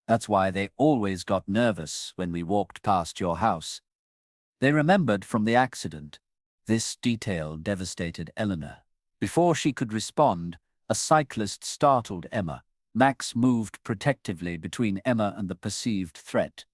That's why they always got nervous when we walked past your house. They remembered from the accident. This detail devastated Eleanor. Before she could respond, a cyclist startled Emma. Max moved protectively between Emma and the perceived threat,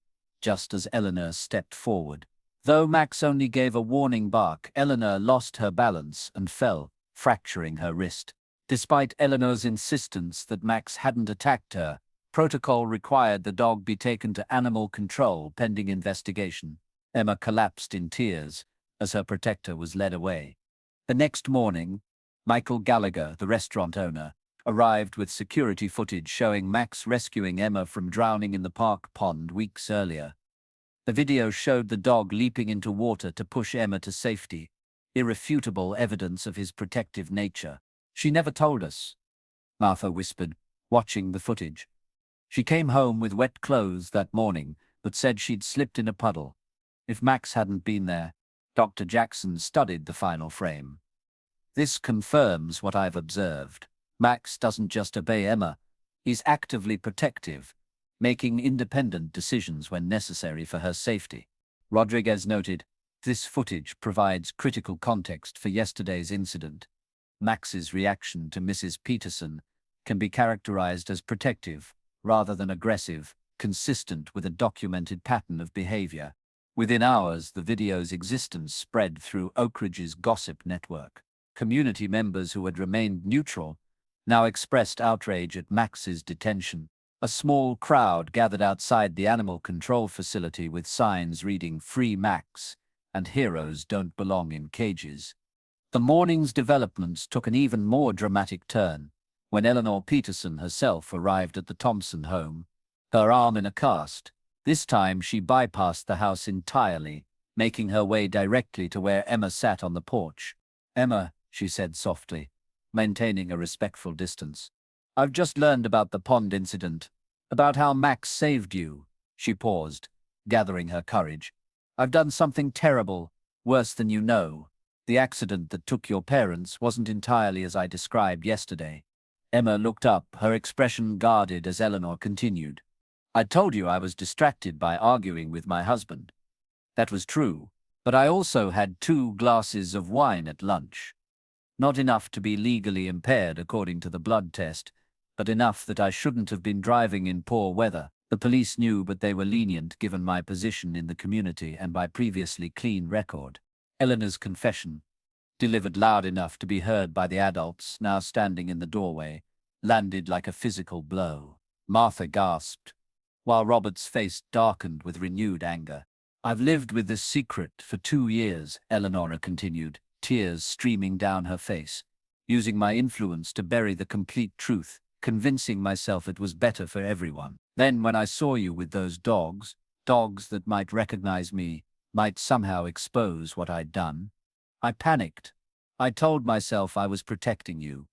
just as Eleanor stepped forward. Though Max only gave a warning bark, Eleanor lost her balance and fell, fracturing her wrist. Despite Eleanor's insistence that Max hadn't attacked her, protocol required the dog be taken to animal control pending investigation. Emma collapsed in tears as her protector was led away. The next morning, Michael Gallagher, the restaurant owner, arrived with security footage showing Max rescuing Emma from drowning in the park pond weeks earlier. The video showed the dog leaping into water to push Emma to safety, irrefutable evidence of his protective nature. She never told us, Martha whispered, watching the footage. She came home with wet clothes that morning, but said she'd slipped in a puddle. If Max hadn't been there, Dr. Jackson studied the final frame. This confirms what I've observed. Max doesn't just obey Emma, he's actively protective, making independent decisions when necessary for her safety. Rodriguez noted, this footage provides critical context for yesterday's incident. Max's reaction to Mrs. Peterson can be characterized as protective, rather than aggressive, consistent with a documented pattern of behavior. Within hours, the video's existence spread through Oak Ridge's gossip network. Community members who had remained neutral now expressed outrage at Max's detention. A small crowd gathered outside the animal control facility with signs reading "Free Max" and "Heroes don't belong in cages." The morning's developments took an even more dramatic turn when Eleanor Peterson herself arrived at the Thompson home, her arm in a cast. This time she bypassed the house entirely, making her way directly to where Emma sat on the porch. Emma, she said softly, maintaining a respectful distance. I've just learned about the pond incident, about how Max saved you. She paused, gathering her courage. I've done something terrible, worse than you know. The accident that took your parents wasn't entirely as I described yesterday. Emma looked up, her expression guarded as Eleanor continued. I told you I was distracted by arguing with my husband. That was true, but I also had 2 glasses of wine at lunch. Not enough to be legally impaired according to the blood test, but enough that I shouldn't have been driving in poor weather. The police knew, but they were lenient given my position in the community and my previously clean record. Eleanor's confession, delivered loud enough to be heard by the adults now standing in the doorway, landed like a physical blow. Martha gasped, while Robert's face darkened with renewed anger. I've lived with this secret for 2 years, Eleanor continued, tears streaming down her face, using my influence to bury the complete truth, convincing myself it was better for everyone. Then when I saw you with those dogs that might recognize me, might somehow expose what I'd done, I panicked. I told myself I was protecting you,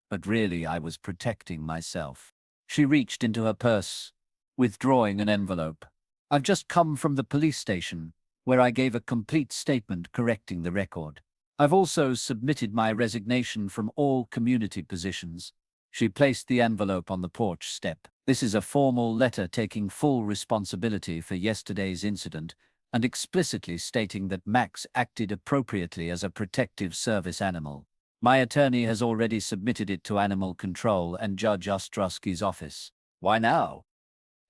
but really I was protecting myself. She reached into her purse, withdrawing an envelope. I've just come from the police station, where I gave a complete statement correcting the record. I've also submitted my resignation from all community positions. She placed the envelope on the porch step. This is a formal letter taking full responsibility for yesterday's incident and explicitly stating that Max acted appropriately as a protective service animal. My attorney has already submitted it to Animal Control and Judge Ostrowski's office. Why now?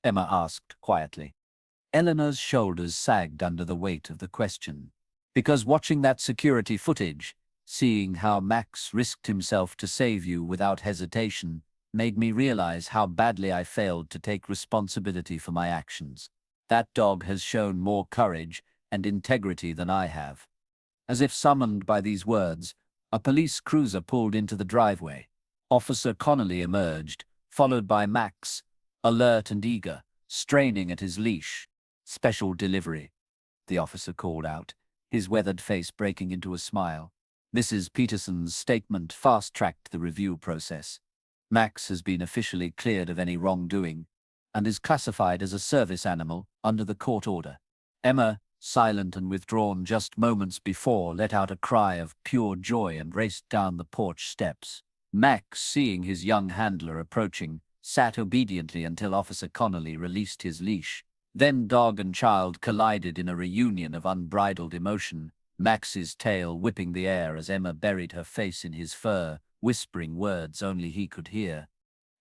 Emma asked quietly. Eleanor's shoulders sagged under the weight of the question. Because watching that security footage, seeing how Max risked himself to save you without hesitation, made me realize how badly I failed to take responsibility for my actions. That dog has shown more courage and integrity than I have. As if summoned by these words, a police cruiser pulled into the driveway. Officer Connolly emerged, followed by Max, alert and eager, straining at his leash. Special delivery, the officer called out, his weathered face breaking into a smile. Mrs. Peterson's statement fast-tracked the review process. Max has been officially cleared of any wrongdoing and is classified as a service animal under the court order. Emma, silent and withdrawn just moments before, let out a cry of pure joy and raced down the porch steps. Max, seeing his young handler approaching, sat obediently until Officer Connolly released his leash. Then dog and child collided in a reunion of unbridled emotion, Max's tail whipping the air as Emma buried her face in his fur, whispering words only he could hear.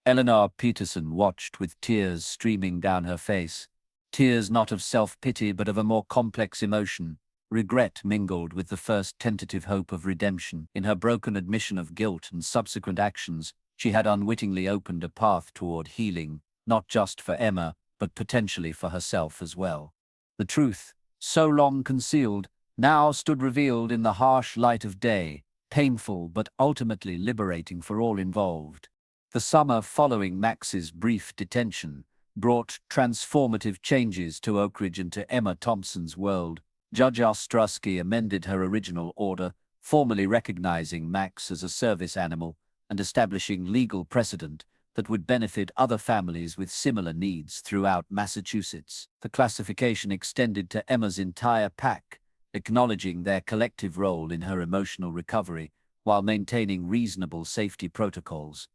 Eleanor Peterson watched with tears streaming down her face, tears not of self-pity but of a more complex emotion, regret mingled with the first tentative hope of redemption. In her broken admission of guilt and subsequent actions, she had unwittingly opened a path toward healing, not just for Emma, but potentially for herself as well. The truth, so long concealed, now stood revealed in the harsh light of day, painful but ultimately liberating for all involved. The summer following Max's brief detention brought transformative changes to Oak Ridge and to Emma Thompson's world. Judge Ostrowski amended her original order, formally recognizing Max as a service animal and establishing legal precedent that would benefit other families with similar needs throughout Massachusetts. The classification extended to Emma's entire pack, acknowledging their collective role in her emotional recovery while maintaining reasonable safety protocols.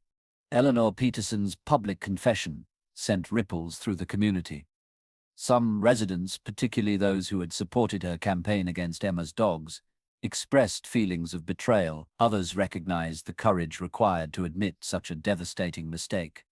Eleanor Peterson's public confession sent ripples through the community. Some residents, particularly those who had supported her campaign against Emma's dogs, expressed feelings of betrayal. Others recognized the courage required to admit such a devastating mistake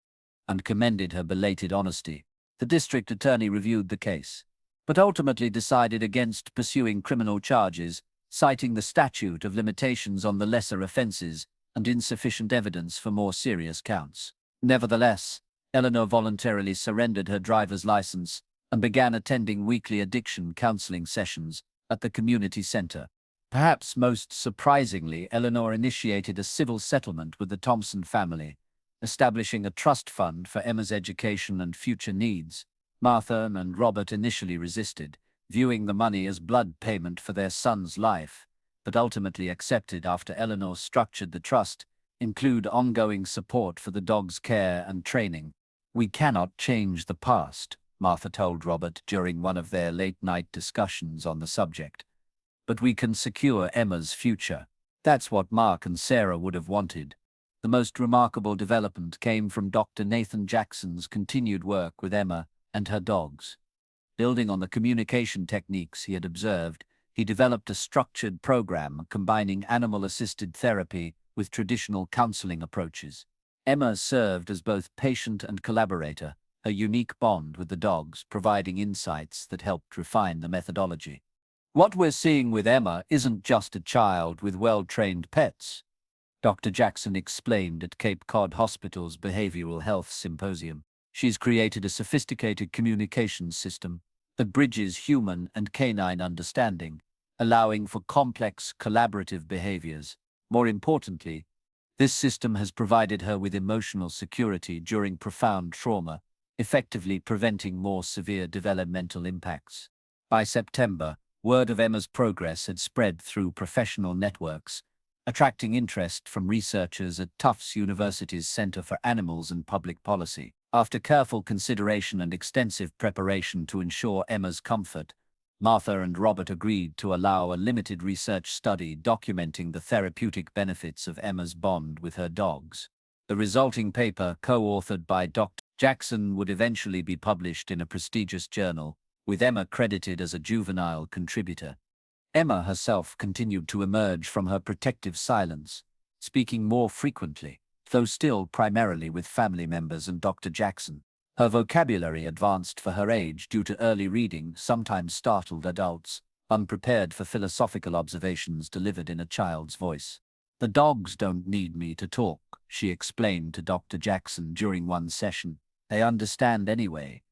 and commended her belated honesty. The district attorney reviewed the case, but ultimately decided against pursuing criminal charges, citing the statute of limitations on the lesser offenses and insufficient evidence for more serious counts. Nevertheless, Eleanor voluntarily surrendered her driver's license and began attending weekly addiction counseling sessions at the community center. Perhaps most surprisingly, Eleanor initiated a civil settlement with the Thompson family, establishing a trust fund for Emma's education and future needs. Martha and Robert initially resisted, viewing the money as blood payment for their son's life, but ultimately accepted after Eleanor structured the trust include ongoing support for the dog's care and training. "We cannot change the past," Martha told Robert during one of their late-night discussions on the subject, "but we can secure Emma's future." That's what Mark and Sarah would have wanted. The most remarkable development came from Dr. Nathan Jackson's continued work with Emma and her dogs. Building on the communication techniques he had observed, he developed a structured program combining animal-assisted therapy with traditional counseling approaches. Emma served as both patient and collaborator, a unique bond with the dogs, providing insights that helped refine the methodology. "What we're seeing with Emma isn't just a child with well-trained pets," Dr. Jackson explained at Cape Cod Hospital's Behavioral Health Symposium. "She's created a sophisticated communication system that bridges human and canine understanding, allowing for complex collaborative behaviors. More importantly, this system has provided her with emotional security during profound trauma, effectively preventing more severe developmental impacts." By September, word of Emma's progress had spread through professional networks, attracting interest from researchers at Tufts University's Center for Animals and Public Policy. After careful consideration and extensive preparation to ensure Emma's comfort, Martha and Robert agreed to allow a limited research study documenting the therapeutic benefits of Emma's bond with her dogs. The resulting paper, co-authored by Dr. Jackson, would eventually be published in a prestigious journal, with Emma credited as a juvenile contributor. Emma herself continued to emerge from her protective silence, speaking more frequently, though still primarily with family members and Dr. Jackson. Her vocabulary advanced for her age due to early reading, sometimes startled adults, unprepared for philosophical observations delivered in a child's voice. "The dogs don't need me to talk," she explained to Dr. Jackson during one session. "They understand anyway.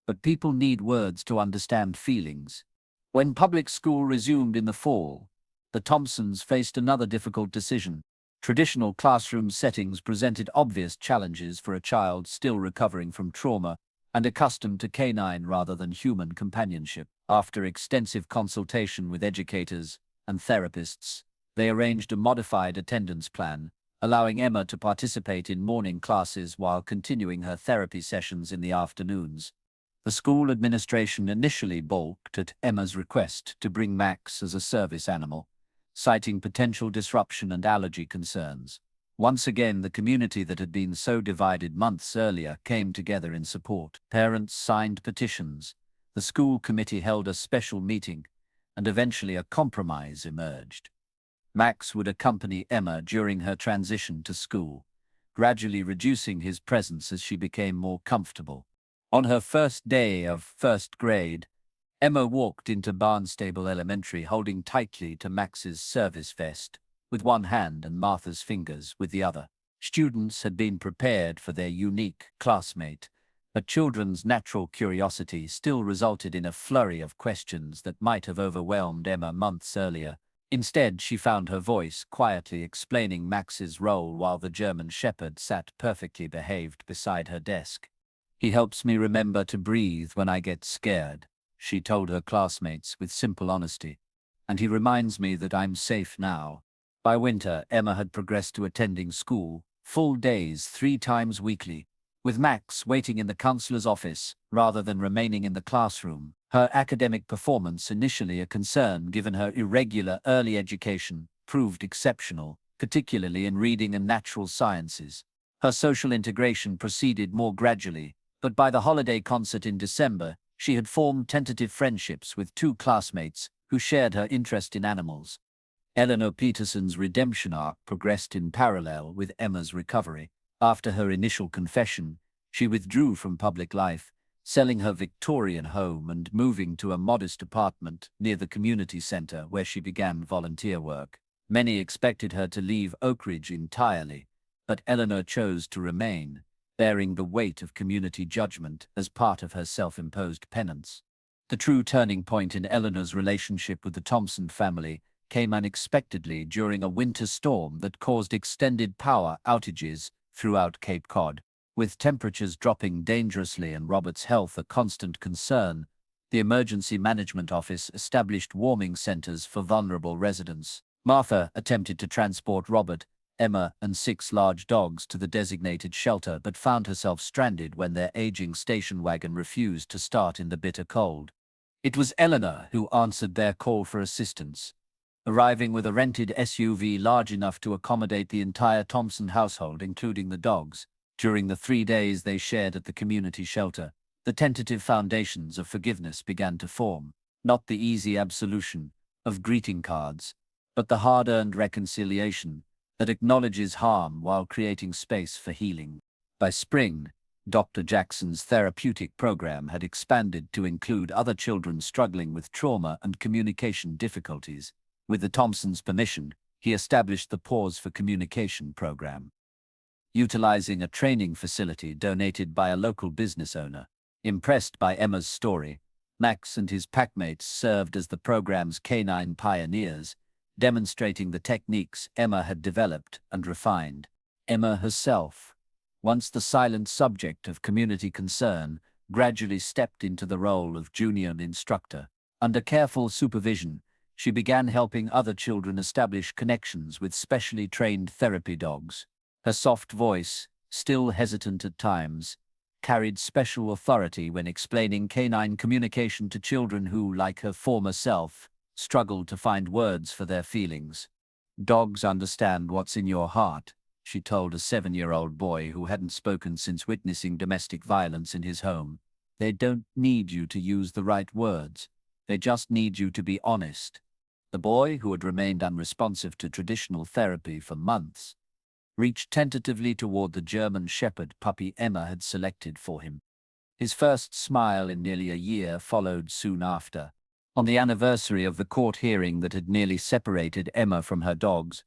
But people need words to understand feelings." When public school resumed in the fall, the Thompsons faced another difficult decision. Traditional classroom settings presented obvious challenges for a child still recovering from trauma and accustomed to canine rather than human companionship. After extensive consultation with educators and therapists, they arranged a modified attendance plan, allowing Emma to participate in morning classes while continuing her therapy sessions in the afternoons. The school administration initially balked at Emma's request to bring Max as a service animal, citing potential disruption and allergy concerns. Once again, the community that had been so divided months earlier came together in support. Parents signed petitions, the school committee held a special meeting, and eventually a compromise emerged. Max would accompany Emma during her transition to school, gradually reducing his presence as she became more comfortable. On her first day of first grade, Emma walked into Barnstable Elementary holding tightly to Max's service vest, with one hand and Martha's fingers with the other. Students had been prepared for their unique classmate, but children's natural curiosity still resulted in a flurry of questions that might have overwhelmed Emma months earlier. Instead, she found her voice quietly explaining Max's role while the German Shepherd sat perfectly behaved beside her desk. "He helps me remember to breathe when I get scared," she told her classmates with simple honesty. "And he reminds me that I'm safe now." By winter, Emma had progressed to attending school, full days 3 times weekly, with Max waiting in the counselor's office rather than remaining in the classroom. Her academic performance, initially a concern given her irregular early education, proved exceptional, particularly in reading and natural sciences. Her social integration proceeded more gradually, but by the holiday concert in December, she had formed tentative friendships with 2 classmates who shared her interest in animals. Eleanor Peterson's redemption arc progressed in parallel with Emma's recovery. After her initial confession, she withdrew from public life, selling her Victorian home and moving to a modest apartment near the community center where she began volunteer work. Many expected her to leave Oakridge entirely, but Eleanor chose to remain, bearing the weight of community judgment as part of her self-imposed penance. The true turning point in Eleanor's relationship with the Thompson family came unexpectedly during a winter storm that caused extended power outages throughout Cape Cod. With temperatures dropping dangerously and Robert's health a constant concern, the Emergency Management Office established warming centers for vulnerable residents. Martha attempted to transport Robert, Emma, and 6 large dogs to the designated shelter but found herself stranded when their aging station wagon refused to start in the bitter cold. It was Eleanor who answered their call for assistance, arriving with a rented SUV large enough to accommodate the entire Thompson household, including the dogs. During the 3 days they shared at the community shelter, the tentative foundations of forgiveness began to form. Not the easy absolution of greeting cards, but the hard-earned reconciliation that acknowledges harm while creating space for healing. By spring, Dr. Jackson's therapeutic program had expanded to include other children struggling with trauma and communication difficulties. With the Thompsons' permission, he established the Pause for Communication program, utilizing a training facility donated by a local business owner. Impressed by Emma's story, Max and his packmates served as the program's canine pioneers, demonstrating the techniques Emma had developed and refined. Emma herself, once the silent subject of community concern, gradually stepped into the role of junior instructor. Under careful supervision, she began helping other children establish connections with specially trained therapy dogs. Her soft voice, still hesitant at times, carried special authority when explaining canine communication to children who, like her former self, struggled to find words for their feelings. "Dogs understand what's in your heart," she told a 7-year-old boy who hadn't spoken since witnessing domestic violence in his home. "They don't need you to use the right words. They just need you to be honest." The boy, who had remained unresponsive to traditional therapy for months, reached tentatively toward the German Shepherd puppy Emma had selected for him. His first smile in nearly a year followed soon after. On the anniversary of the court hearing that had nearly separated Emma from her dogs,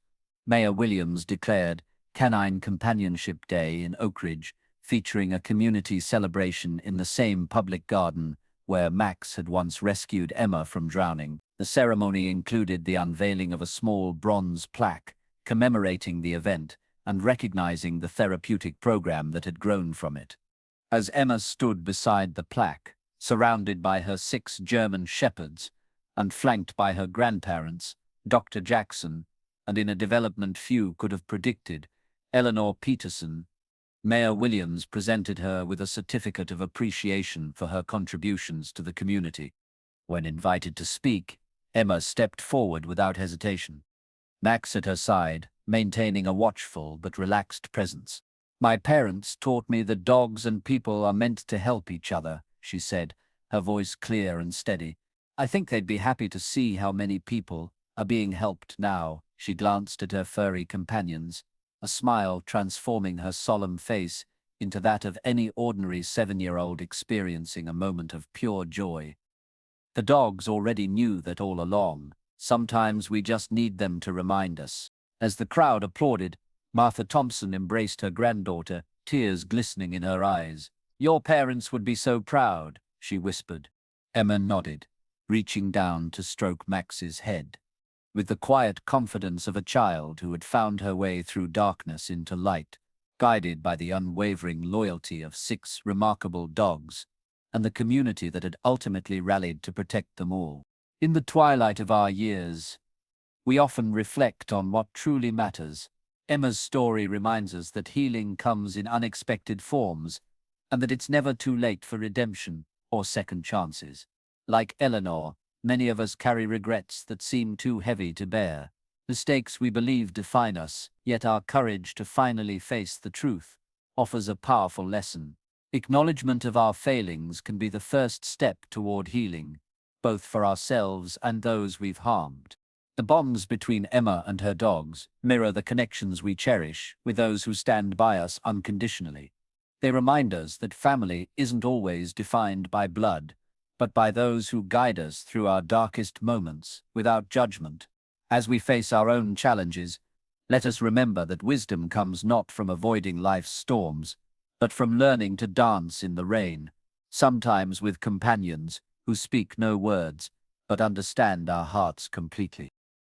Mayor Williams declared Canine Companionship Day in Oakridge, featuring a community celebration in the same public garden where Max had once rescued Emma from drowning. The ceremony included the unveiling of a small bronze plaque commemorating the event and recognizing the therapeutic program that had grown from it. As Emma stood beside the plaque, surrounded by her 6 German shepherds, and flanked by her grandparents, Dr. Jackson, and in a development few could have predicted, Eleanor Peterson. Mayor Williams presented her with a certificate of appreciation for her contributions to the community. When invited to speak, Emma stepped forward without hesitation. Max at her side, maintaining a watchful but relaxed presence. "My parents taught me that dogs and people are meant to help each other," she said, her voice clear and steady. "I think they'd be happy to see how many people are being helped now." She glanced at her furry companions, a smile transforming her solemn face into that of any ordinary 7-year-old experiencing a moment of pure joy. The dogs already knew that all along. Sometimes we just need them to remind us. As the crowd applauded, Martha Thompson embraced her granddaughter, tears glistening in her eyes. "Your parents would be so proud," she whispered. Emma nodded, reaching down to stroke Max's head. With the quiet confidence of a child who had found her way through darkness into light, guided by the unwavering loyalty of 6 remarkable dogs, and the community that had ultimately rallied to protect them all. In the twilight of our years, we often reflect on what truly matters. Emma's story reminds us that healing comes in unexpected forms, and that it's never too late for redemption or second chances. Like Eleanor, many of us carry regrets that seem too heavy to bear. Mistakes we believe define us, yet our courage to finally face the truth offers a powerful lesson. Acknowledgement of our failings can be the first step toward healing, both for ourselves and those we've harmed. The bonds between Emma and her dogs mirror the connections we cherish with those who stand by us unconditionally. They remind us that family isn't always defined by blood, but by those who guide us through our darkest moments without judgment. As we face our own challenges, let us remember that wisdom comes not from avoiding life's storms, but from learning to dance in the rain, sometimes with companions who speak no words, but understand our hearts completely.